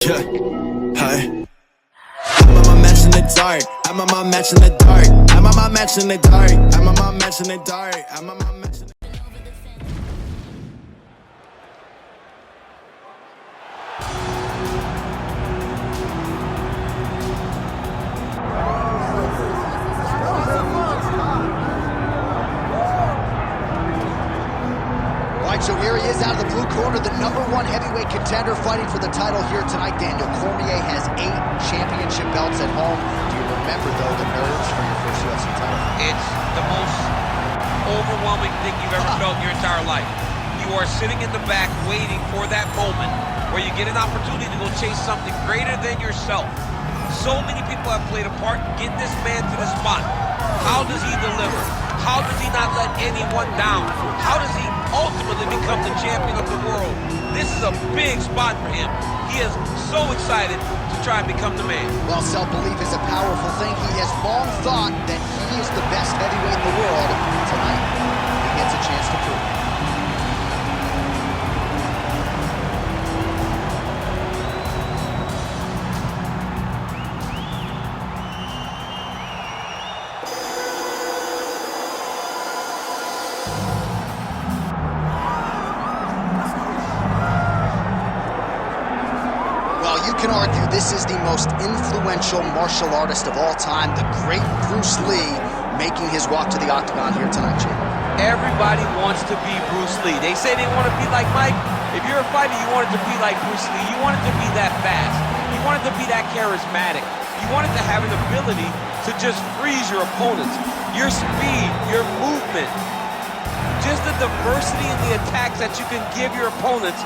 Yeah, hi. I'm on my match in the dark. I'm on my match in the dark. I'm on my match in the dark. I'm on my match in the dark. I'm on my match in the So here he is out of the blue corner, the #1 heavyweight contender fighting for the title here tonight. Daniel Cormier has 8 championship belts at home. Do you remember, though, the nerves for your first UFC title? It's the most overwhelming thing you've ever felt in your entire life. You are sitting in the back waiting for that moment where you get an opportunity to go chase something greater than yourself. So many people have played a part in getting this man to this spot. How does he deliver? How does he not let anyone down? How does he ultimately become the champion of the world? This is a big spot for him. He is so excited to try and become the man. Well, self-belief is a powerful thing. He has long thought that he is the best heavyweight in the world. Tonight, he gets a chance to prove it. You can argue this is the most influential martial artist of all time, the great Bruce Lee, making his walk to the octagon here tonight, Jim. Everybody wants to be Bruce Lee. They say they want to be like Mike. If you're a fighter, you want it to be like Bruce Lee. You want it to be that fast. You want it to be that charismatic. You want it to have an ability to just freeze your opponents. Your speed, your movement, just the diversity in the attacks that you can give your opponents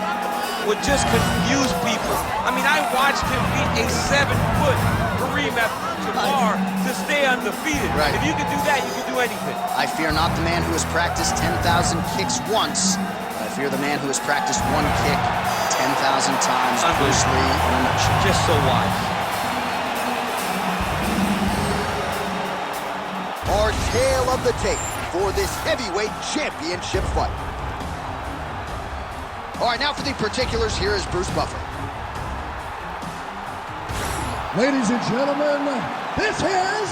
would just confuse people. I mean, I watched him beat a 7-foot Kareem Abdul-Jabbar to stay undefeated. Right. If you can do that, you can do anything. I fear not the man who has practiced 10,000 kicks once. I fear the man who has practiced one kick 10,000 times. Bruce Lee in a nutshell. Just so wise. Our tale of the tape for this heavyweight championship fight. All right, now for the particulars, here is Bruce Buffer. Ladies and gentlemen, this is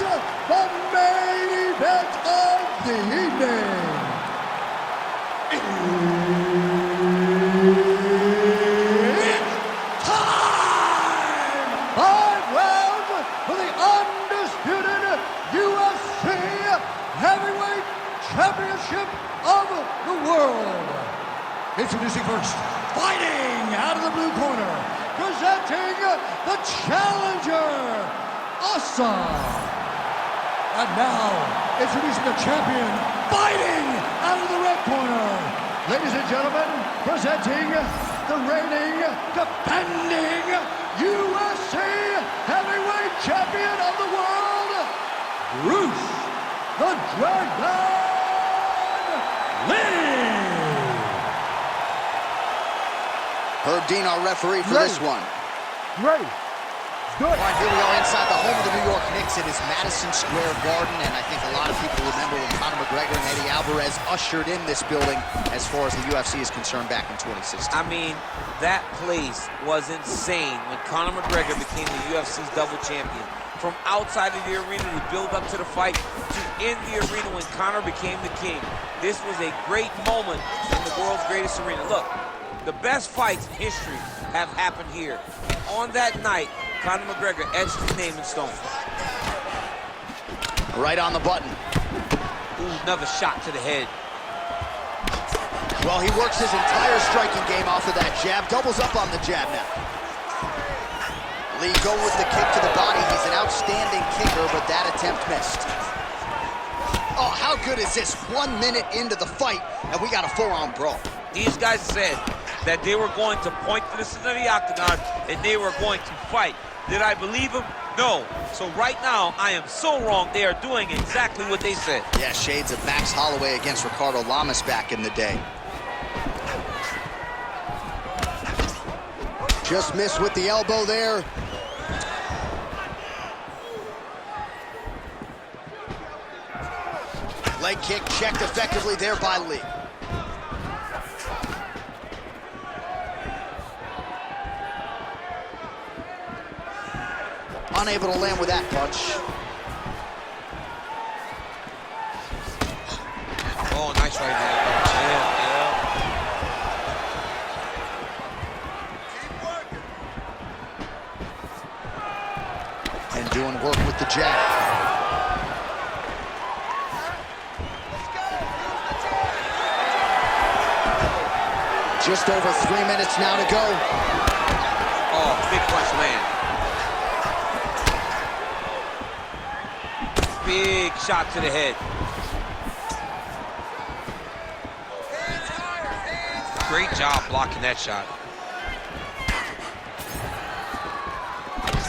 the main event of the evening. It's time! 5 rounds for the undisputed UFC Heavyweight Championship of the world. Introducing first, fighting out of the blue corner, presenting the challenger, Asa. And now, introducing the champion, fighting out of the red corner. Ladies and gentlemen, presenting the reigning, defending UFC Heavyweight Champion of the world, Bruce the Dragon Lee. Herb Dean, our referee for this one. Ready. Good. All right, here we are inside the home of the New York Knicks. It is Madison Square Garden, and I think a lot of people remember when Conor McGregor and Eddie Alvarez ushered in this building as far as the UFC is concerned back in 2016. I mean, that place was insane when Conor McGregor became the UFC's double champion. From outside of the arena to build up to the fight, to in the arena when Conor became the king. This was a great moment in the world's greatest arena. Look, the best fights in history have happened here. On that night, Conor McGregor etched his name in stone. Right on the button. Ooh, another shot to the head. Well, he works his entire striking game off of that jab. Doubles up on the jab now. Lee going with the kick to the body. He's an outstanding kicker, but that attempt missed. Oh, how good is this? 1 minute into the fight, and we got a full-on brawl. These guys said that they were going to point to the center of the octagon and they were going to fight. Did I believe them? No. So right now, I am so wrong. They are doing exactly what they said. Yeah, shades of Max Holloway against Ricardo Lamas back in the day. Just missed with the elbow there. Leg kick checked effectively there by Lee. Unable to land with that punch. Oh, nice right hand. Yeah. And doing work with the jab. Just over 3 minutes now to go. Oh, big punch land. Big shot to the head. Great job blocking that shot.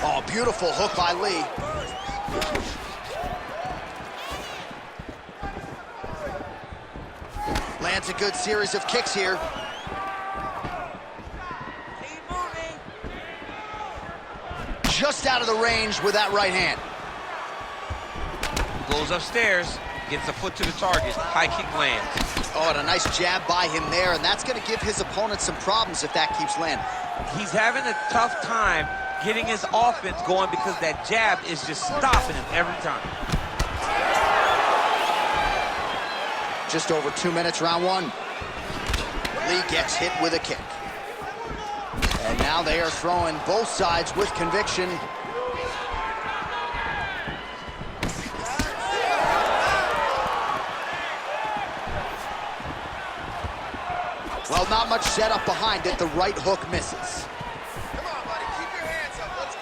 Oh, beautiful hook by Lee. Lands a good series of kicks here. Just out of the range with that right hand. Goes upstairs, gets a foot to the target. High kick lands. Oh, and a nice jab by him there, and that's going to give his opponent some problems if that keeps landing. He's having a tough time getting his offense going because that jab is just stopping him every time. Just over 2 minutes, round one. Lee gets hit with a kick. And now they are throwing both sides with conviction. Well, not much setup behind it. The right hook misses. Come on, buddy. Keep your hands up. Let's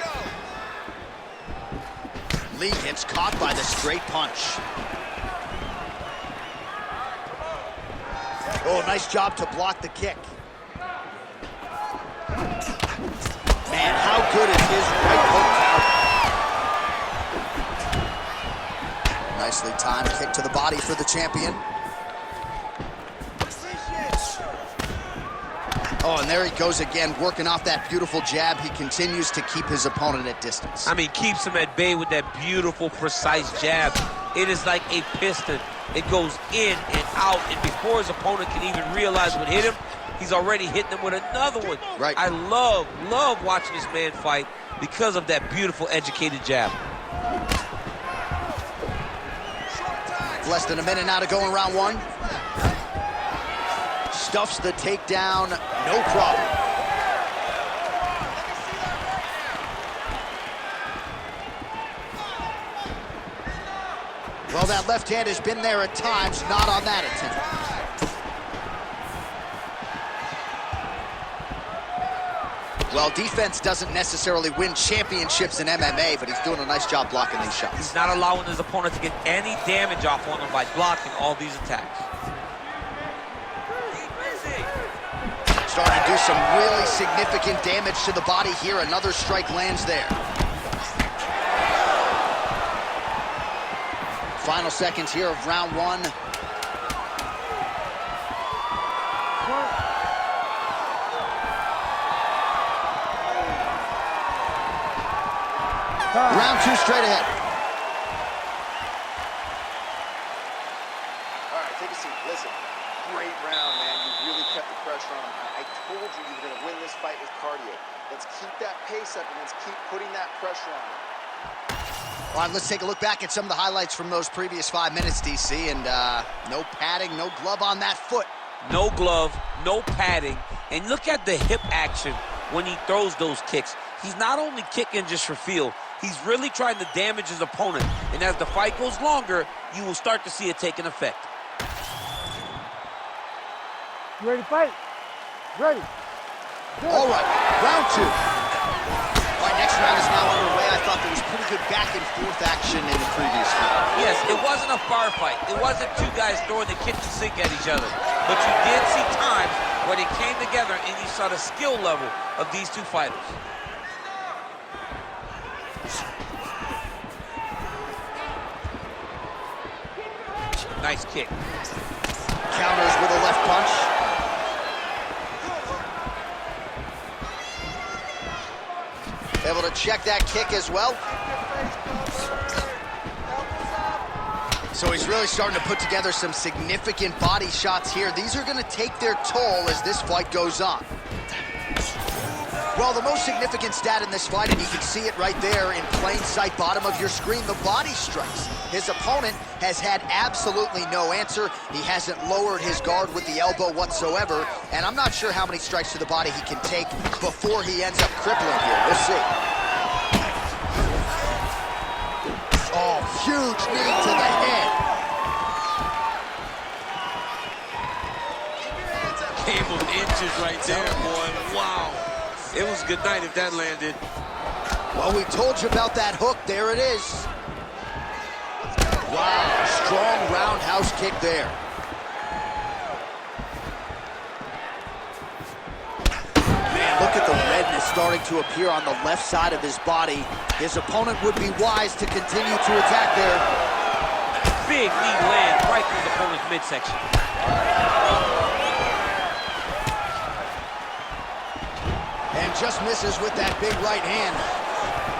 go. Lee gets caught by the straight punch. Oh, nice job to block the kick. Man, how good is his right hook power? Nicely timed kick to the body for the champion. Oh, and there he goes again, working off that beautiful jab. He continues to keep his opponent at distance. I mean, keeps him at bay with that beautiful, precise jab. It is like a piston. It goes in and out, and before his opponent can even realize what hit him, he's already hitting him with another one. Right. I love watching this man fight because of that beautiful, educated jab. Less than a minute now to go in round one. Stuffs the takedown, no problem. Well, that left hand has been there at times, not on that attempt. Well, defense doesn't necessarily win championships in MMA, but he's doing a nice job blocking these shots. He's not allowing his opponent to get any damage off on him by blocking all these attacks. Starting to do some really significant damage to the body here. Another strike lands there. Final seconds here of round one. Round two straight ahead. All right, take a seat. Listen, great round, man. You really kept the pressure on him. I told you you were going to win this fight with cardio. Let's keep that pace up and let's keep putting that pressure on him. All right, let's take a look back at some of the highlights from those previous 5 minutes, DC, and no padding, no glove on that foot. No glove, no padding, and look at the hip action when he throws those kicks. He's not only kicking just for feel, he's really trying to damage his opponent, and as the fight goes longer, you will start to see it take an effect. You ready to fight? Ready. Good. All right, round two. All right, next round is now underway. I thought there was pretty good back and forth action in the previous fight. Yes, it wasn't a bar fight. It wasn't two guys throwing the kitchen sink at each other. But you did see times where they came together and you saw the skill level of these two fighters. Nice kick. Counters with a left punch. Able to check that kick as well. So he's really starting to put together some significant body shots here. These are going to take their toll as this fight goes on. Well, the most significant stat in this fight, and you can see it right there in plain sight, bottom of your screen, the body strikes. His opponent has had absolutely no answer. He hasn't lowered his guard with the elbow whatsoever, and I'm not sure how many strikes to the body he can take before he ends up crippling here. We'll see. Oh, huge knee to the head. Game of inches right there, boy. Wow. It was a good night if that landed. Well, we told you about that hook. There it is. Wow, strong roundhouse kick there. Man, look at the redness starting to appear on the left side of his body. His opponent would be wise to continue to attack there. Big knee lands right through the opponent's midsection. And just misses with that big right hand.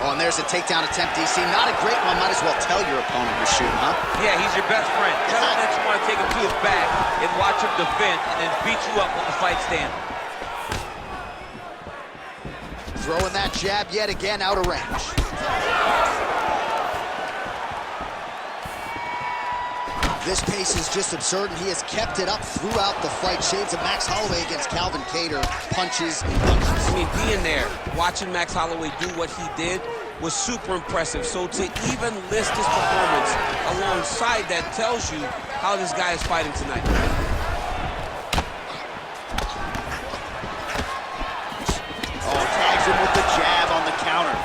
Oh, and there's a takedown attempt, DC. Not a great one. Might as well tell your opponent you're shooting, huh? Yeah, he's your best friend. Tell him that you want to take him to his back and watch him defend and then beat you up when the fight's stand. Throwing that jab yet again out of range. This pace is just absurd, and he has kept it up throughout the fight. Shades of Max Holloway against Calvin Kattar. Punches and punches. I mean, being there, watching Max Holloway do what he did was super impressive. So to even list his performance alongside that tells you how this guy is fighting tonight. Oh, tags him with the jab on the counter.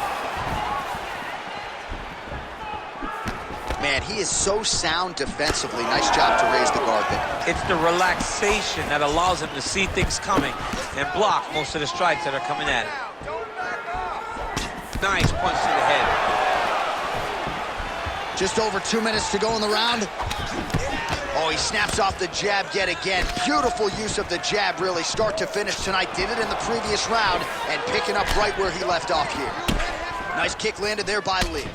Man, he is so sound defensively. Nice job to raise the guard there. It's the relaxation that allows him to see things coming and block most of the strikes that are coming at him. Nice punch to the head. Just over 2 minutes to go in the round. Oh, he snaps off the jab yet again. Beautiful use of the jab, really, start to finish tonight. Did it in the previous round and picking up right where he left off here. Nice kick landed there by Lee.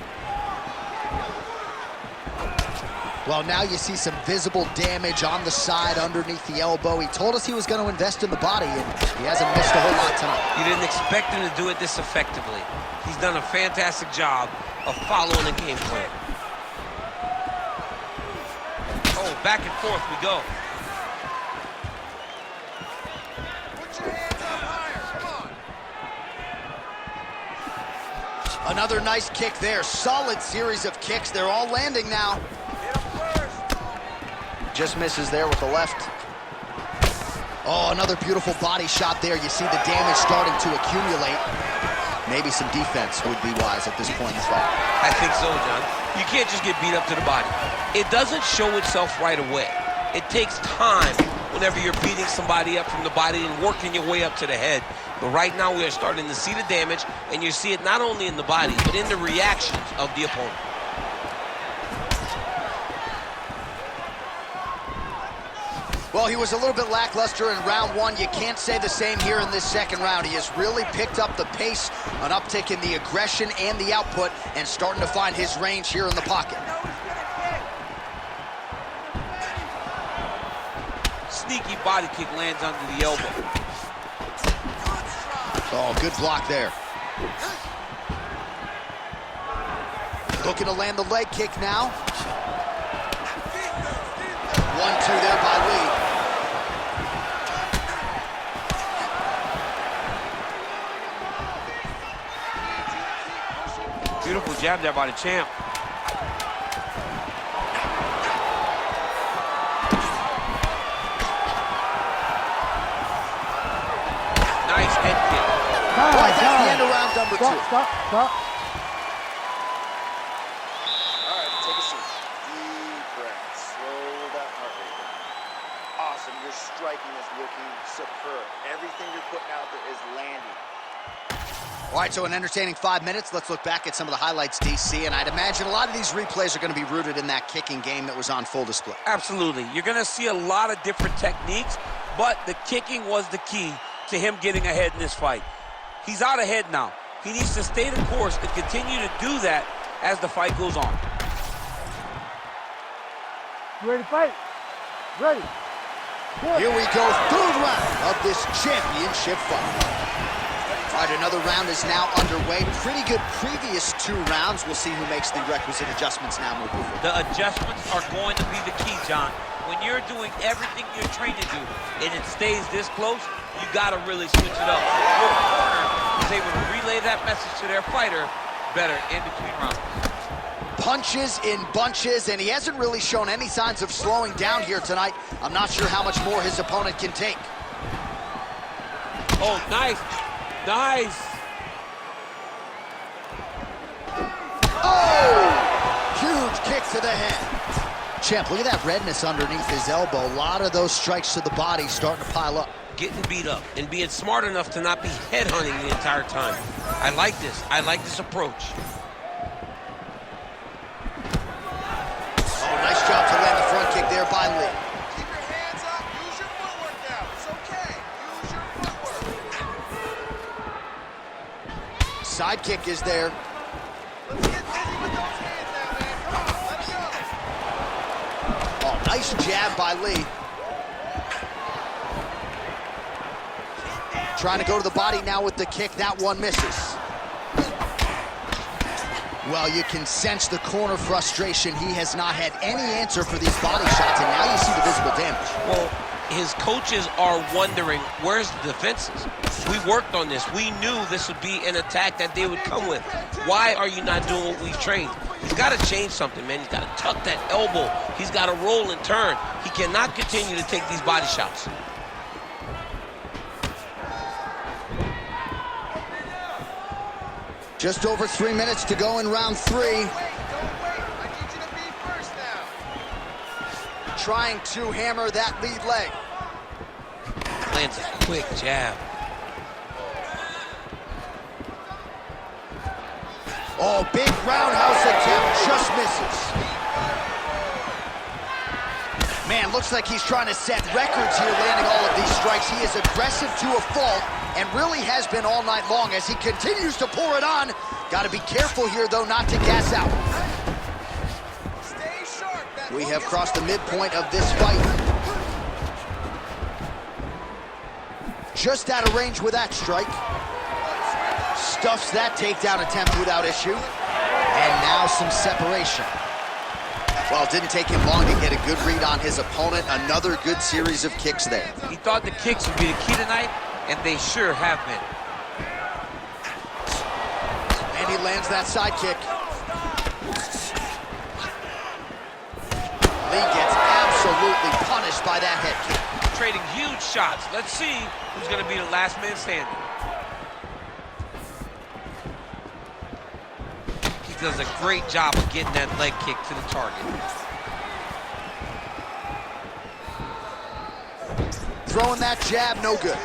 Well, now you see some visible damage on the side underneath the elbow. He told us he was going to invest in the body, and he hasn't missed a whole lot tonight. You didn't expect him to do it this effectively. He's done a fantastic job of following the game plan. Oh, back and forth we go. Put your hands up higher, come on. Another nice kick there. Solid series of kicks. They're all landing now. Just misses there with the left. Oh, another beautiful body shot there. You see the damage starting to accumulate. Maybe some defense would be wise at this point in the fight. I think so, John. You can't just get beat up to the body. It doesn't show itself right away. It takes time whenever you're beating somebody up from the body and working your way up to the head. But right now we are starting to see the damage, and you see it not only in the body, but in the reactions of the opponent. Well, he was a little bit lackluster in round one. You can't say the same here in this second round. He has really picked up the pace, an uptick in the aggression and the output, and starting to find his range here in the pocket. Sneaky body kick lands under the elbow. Oh, good block there. Looking to land the leg kick now. 1-2 there by Lee. Beautiful jab there by the champ. Nice head kick. All right, that's the end of round number 2. Stop. All right, take a seat. Deep breath. Slow that heart rate down. Awesome. Your striking is looking superb. Everything you're putting out there is landing. All right, so an entertaining 5 minutes. Let's look back at some of the highlights, DC, and I'd imagine a lot of these replays are going to be rooted in that kicking game that was on full display. Absolutely. You're going to see a lot of different techniques, but the kicking was the key to him getting ahead in this fight. He's out ahead now. He needs to stay the course and continue to do that as the fight goes on. You ready to fight? Ready. Here we go, third round of this championship fight. All right, another round is now underway. Pretty good previous 2 rounds. We'll see who makes the requisite adjustments now moving forward. The adjustments are going to be the key, John. When you're doing everything you're trained to do and it stays this close, you got to really switch it up. Your corner is able to relay that message to their fighter better in between rounds. Punches in bunches, and he hasn't really shown any signs of slowing down here tonight. I'm not sure how much more his opponent can take. Oh, nice. Nice. Oh! Huge kick to the head. Champ, look at that redness underneath his elbow. A lot of those strikes to the body starting to pile up. Getting beat up and being smart enough to not be headhunting the entire time. I like this. I like this approach. Oh, nice job to land the front kick there by Lee. Keep your hands up. Use your footwork now. It's okay. Use your footwork. Side kick is there. Let's get busy with those hands now, man. Come on, let it go. Oh, nice jab by Lee. Trying to go to the body now with the kick. That one misses. Well, you can sense the corner frustration. He has not had any answer for these body shots, and now you see the visible damage. Well, his coaches are wondering, where's the defenses? We worked on this. We knew this would be an attack that they would come with. Why are you not doing what we've trained? He's got to change something, man. He's got to tuck that elbow. He's got to roll and turn. He cannot continue to take these body shots. Just over 3 minutes to go in round 3. Don't wait. I need you to be first now. Trying to hammer that lead leg. Lands a quick jab. Oh, big roundhouse attempt, just misses. Man, looks like he's trying to set records here, landing all of these strikes. He is aggressive to a fault, and really has been all night long as he continues to pour it on. Got to be careful here, though, not to gas out. Stay sharp. That We hook have is crossed the midpoint of this fight. Just out of range with that strike. Stuffs that takedown attempt without issue. And now some separation. Well, it didn't take him long to get a good read on his opponent. Another good series of kicks there. He thought the kicks would be the key tonight, and they sure have been. And he lands that side kick. Lee gets absolutely punished by that head kick. Trading huge shots. Let's see who's going to be the last man standing. He does a great job of getting that leg kick to the target. Throwing that jab, no good.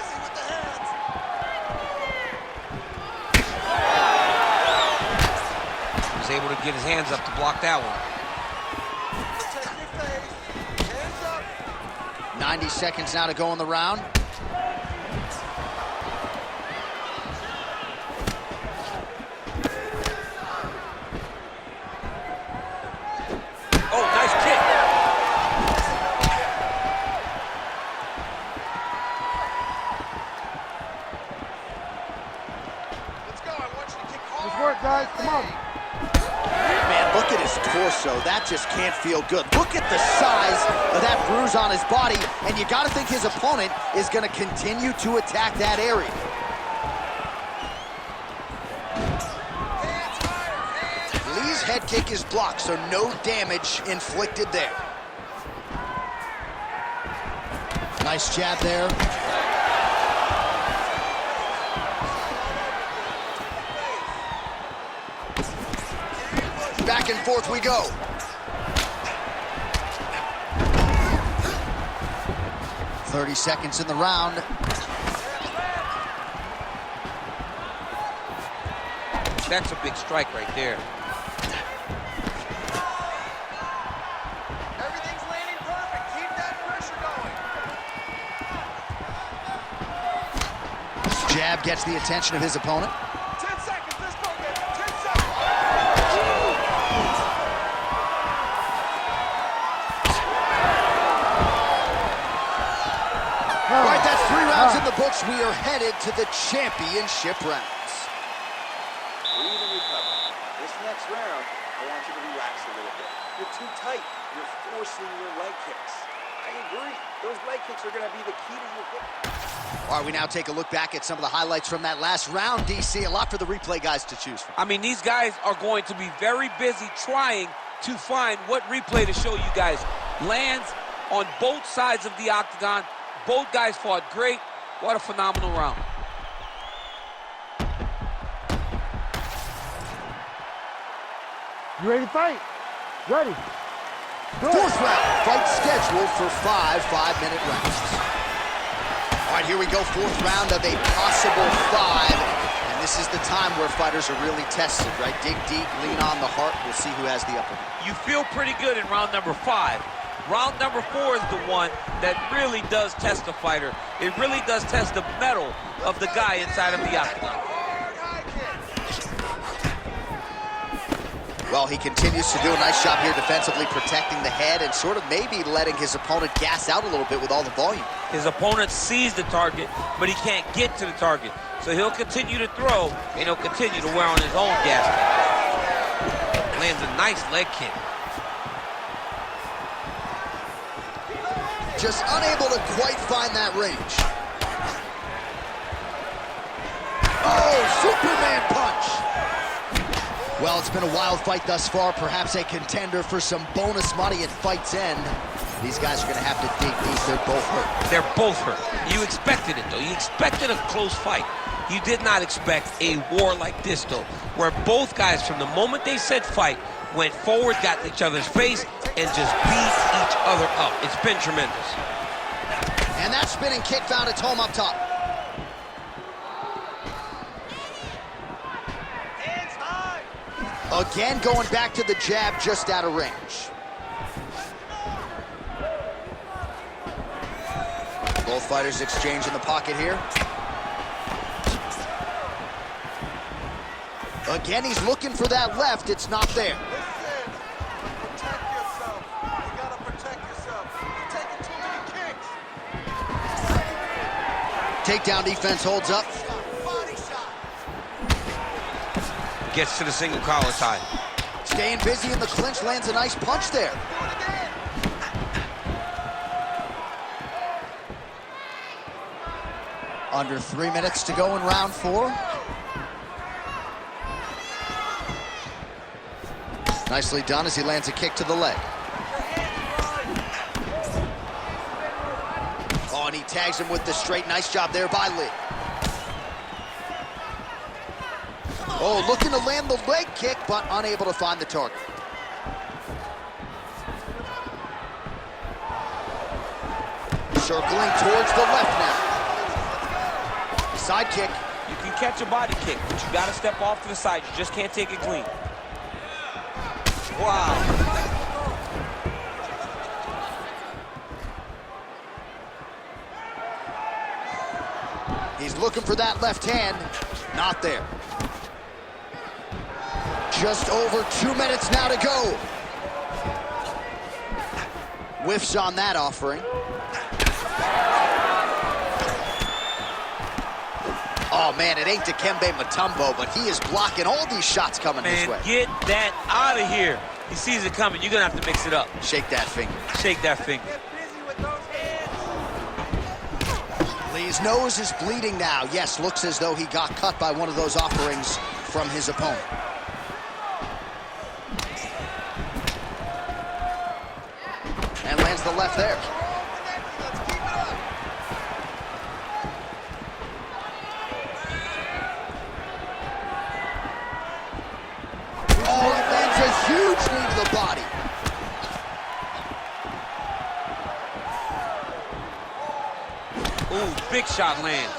He was able to get his hands up to block that one. Protect your face. Hands up. 90 seconds now to go in the round. Oh, nice kick. Let's go. I want you to kick hard. Let's work, guys. Come on. Man, look at his torso. That just can't feel good. Look at the size of that bruise on his body, and you got to think his opponent is going to continue to attack that area. Hands higher. Hands. Lee's head kick is blocked, so no damage inflicted there. Nice jab there. Back and forth we go. "30 seconds in the round. That's a big strike right there. Everything's landing perfect. Keep that pressure going. Jab gets the attention of his opponent. 10 seconds. Let's go, baby. 10 seconds. All right, that's 3 rounds in the books. we are headed to the championship rounds. Breathe and recover. This next round, I want you to relax a little bit. You're too tight. You're forcing your leg kicks. I agree. Those leg kicks are going to be the key to your victory. All right, we now take a look back at some of the highlights from that last round, DC. A lot for the replay guys to choose from. I mean, these guys are going to be very busy trying to find what replay to show you guys. Lands on both sides of the octagon. Both guys fought great. What a phenomenal round. You ready to fight? Ready. Go. Fourth round, fight scheduled for 5 5-minute rounds. All right, here we go, fourth round of a possible 5. And this is the time where fighters are really tested, right? Dig deep, lean on the heart. We'll see who has the upper hand. You feel pretty good in round number 5. Round number 4 is the one that really does test the fighter. It really does test the mettle of the guy inside of the octagon. Well, he continues to do a nice job here defensively, protecting the head and sort of maybe letting his opponent gas out a little bit with all the volume. His opponent sees the target, but he can't get to the target. So he'll continue to throw, and he'll continue to wear on his own gas tank. Lands a nice leg kick. Just unable to quite find that range. Oh, Superman punch! Well, it's been a wild fight thus far, perhaps a contender for some bonus money at fight's end. These guys are going to have to dig deep. They're both hurt. They're both hurt. You expected it, though. You expected a close fight. You did not expect a war like this, though, where both guys, from the moment they said fight, went forward, got in each other's face, and just beat each other up. It's been tremendous. And that spinning kick found its home up top. Hands high. Again, going back to the jab, just out of range. Both fighters exchange in the pocket here. Again, he's looking for that left. It's not there. Listen, protect yourself. You gotta protect yourself. You're taking too many kicks. Takedown defense holds up. Body shot. Gets to the single collar tie. Staying busy in the clinch, lands a nice punch there. Under 3 minutes to go in round 4. Nicely done as he lands a kick to the leg. Oh, and he tags him with the straight. Nice job there by Lee. Oh, looking to land the leg kick, but unable to find the target. Circling towards the left now. Side kick. You can catch a body kick, but you got to step off to the side. You just can't take it clean. Wow. He's looking for that left hand. Not there. Just over 2 minutes now to go. Whiffs on that offering. Oh, man, it ain't Dikembe Mutombo, but he is blocking all these shots coming his way. Get that out of here. He sees it coming. You're going to have to mix it up. Shake that finger. Shake that finger. Get busy with those hands. Lee's nose is bleeding now. Yes, looks as though he got cut by one of those offerings from his opponent. And lands the left there. Oh, it lands a huge knee to the body. Ooh, big shot lands.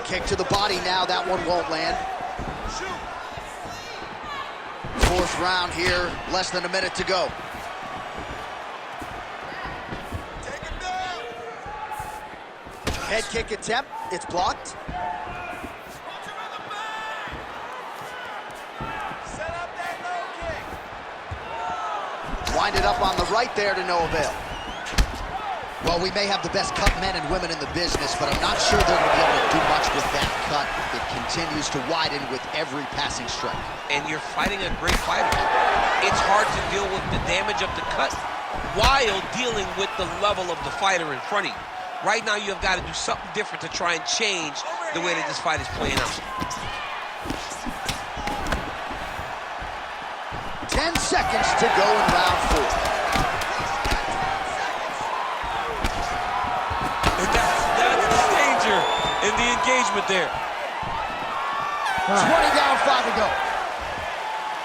Kick to the body now. That one won't land. Fourth round here. Less than a minute to go. Head kick attempt. It's blocked. Set up that low kick. Winded up on the right there to no avail. Well, we may have the best cut men and women in the business, but I'm not sure they're going to be able to do much with that cut. It continues to widen with every passing strike. And you're fighting a great fighter. It's hard to deal with the damage of the cut while dealing with the level of the fighter in front of you. Right now, you've got to do something different to try and change the way that this fight is playing out. 10 seconds to go in round 4. That's the danger in the engagement there. 20 down, 5 to go.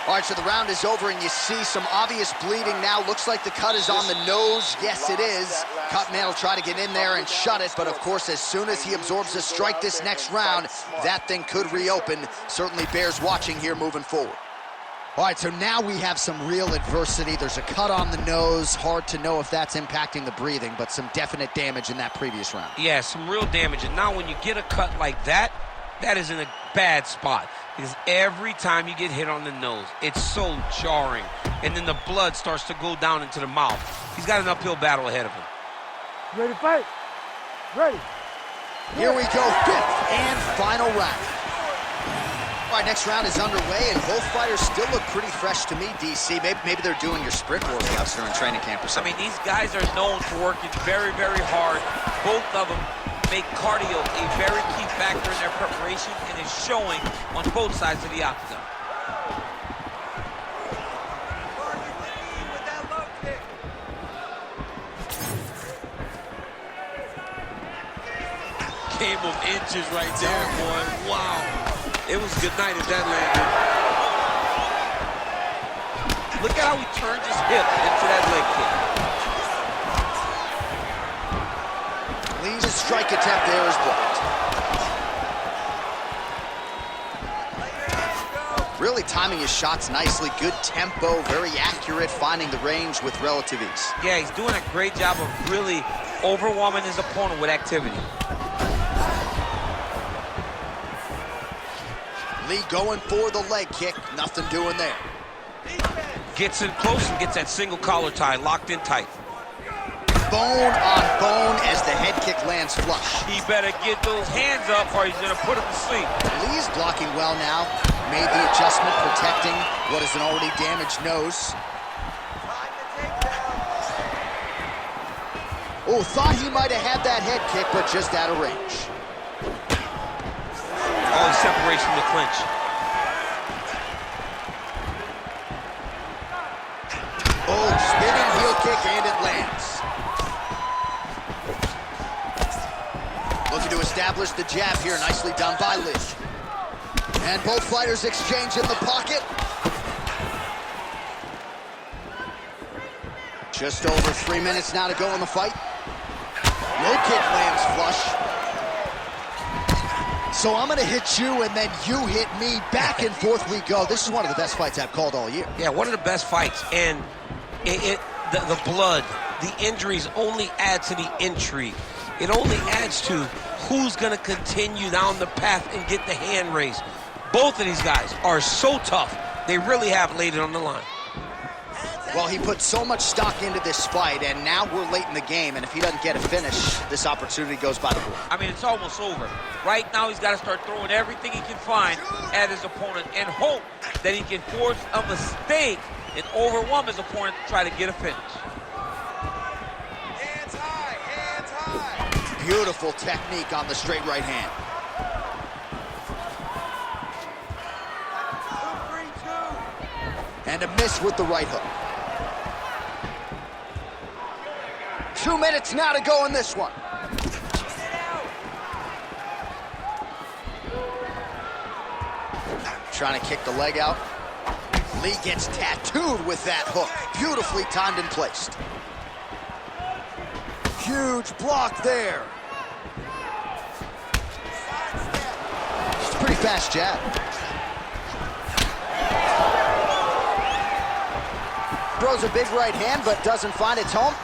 All right, so the round is over, and you see some obvious bleeding now. Looks like the cut is on the nose. Yes, it is. Cut man will try to get in there and shut it, but of course, as soon as he absorbs a strike this next round, that thing could reopen. Certainly bears watching here moving forward. All right, so now we have some real adversity. There's a cut on the nose. Hard to know if that's impacting the breathing, but some definite damage in that previous round. Yeah, some real damage. And now when you get a cut like that, that is in a bad spot. Because every time you get hit on the nose, it's so jarring. And then the blood starts to go down into the mouth. He's got an uphill battle ahead of him. Ready to fight? Ready. Here we go, 5th and final round. All right, next round is underway, and both fighters still look pretty fresh to me, DC. Maybe they're doing your sprint workouts during training camp or something. I mean, these guys are known for working very, very hard. Both of them make cardio a very key factor in their preparation, and is showing on both sides of the octagon. Game of inches right there, boy. Wow. It was good night if that landed. Look at how he turned his hip into that leg kick. Lee's strike attempt there is blocked. Really timing his shots nicely. Good tempo, very accurate, finding the range with relative ease. Yeah, he's doing a great job of really overwhelming his opponent with activity. Lee going for the leg kick. Nothing doing there. Gets in close and gets that single collar tie locked in tight. Bone on bone as the head kick lands flush. He better get those hands up or he's going to put him to sleep. Lee's blocking well now. Made the adjustment, protecting what is an already damaged nose. Oh, thought he might have had that head kick, but just out of range. Oh, he separates from the clinch. Oh, spinning heel kick, and it lands. Looking to establish the jab here. Nicely done by Lee. And both fighters exchange in the pocket. Just over 3 minutes now to go in the fight. Low kick lands flush. So I'm going to hit you, and then you hit me. Back and forth we go. This is one of the best fights I've called all year. Yeah, one of the best fights. And the blood, the injuries only add to the intrigue. It only adds to who's going to continue down the path and get the hand raised. Both of these guys are so tough. They really have laid it on the line. Well, he put so much stock into this fight, and now we're late in the game, and if he doesn't get a finish, this opportunity goes by the board. I mean, it's almost over. Right now, he's got to start throwing everything he can find at his opponent and hope that he can force a mistake and overwhelm his opponent to try to get a finish. Hands high, hands high. Beautiful technique on the straight right hand. 2-3-2. And a miss with the right hook. 2 minutes now to go in this one. Trying to kick the leg out. Lee gets tattooed with that hook. Beautifully timed and placed. Huge block there. It's a pretty fast jab. Throws a big right hand, but doesn't find its home.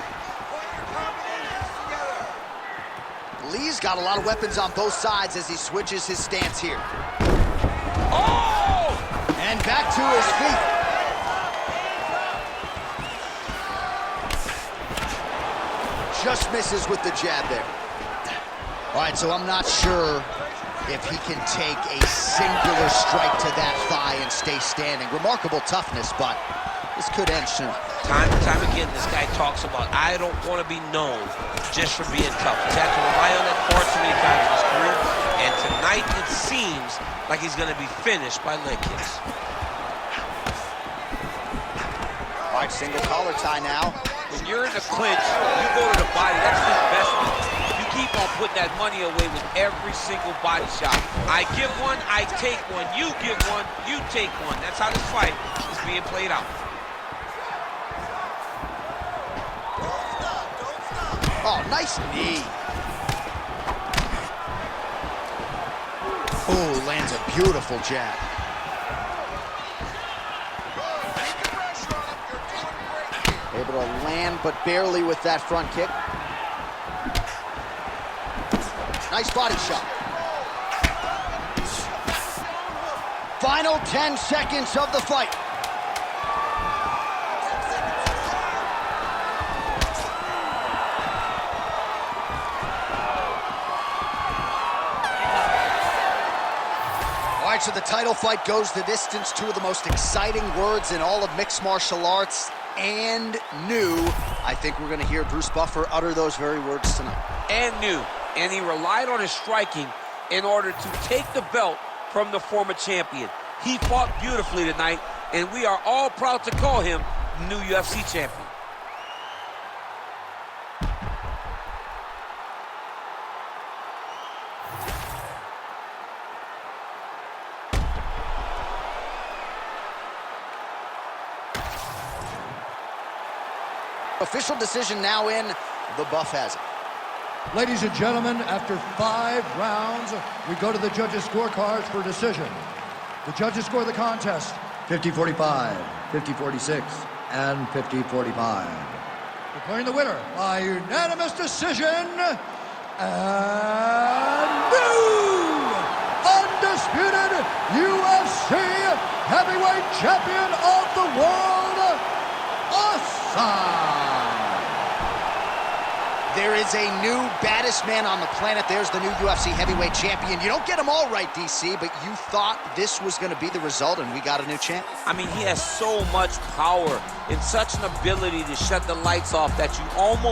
Lee's got a lot of weapons on both sides as he switches his stance here. Oh! And back to his feet. just misses with the jab there. All right, so I'm not sure if he can take a singular strike to that thigh and stay standing. Remarkable toughness, but this could end soon. Time and time again, this guy talks about, I don't want to be known just for being tough. He's had to rely on that far too many times in his career, and tonight it seems like he's going to be finished by leg kicks. All right, single collar tie now. When you're in the clinch, you go to the body. That's the investment. You keep on putting that money away with every single body shot. I give one, I take one. You give one, you take one. That's how this fight is being played out. Oh, nice knee. Oh, lands a beautiful jab. Able to land, but barely with that front kick. Nice body shot. Final 10 seconds of the fight. All right, so the title fight goes the distance. Two of the most exciting words in all of mixed martial arts, and new. I think we're going to hear Bruce Buffer utter those very words tonight. And new. And he relied on his striking in order to take the belt from the former champion. He fought beautifully tonight, and we are all proud to call him new UFC champion. Official decision now in. The Buff has it. Ladies and gentlemen, after 5 rounds, we go to the judges' scorecards for decision. The judges score the contest 50-45, 50-46, and 50-45. Declaring the winner by unanimous decision, and new undisputed UFC heavyweight champion of the world, Osai. There is a new baddest man on the planet. There's the new UFC heavyweight champion. You don't get them all right, DC, but you thought this was going to be the result, and we got a new champ. I mean, he has so much power and such an ability to shut the lights off that you almost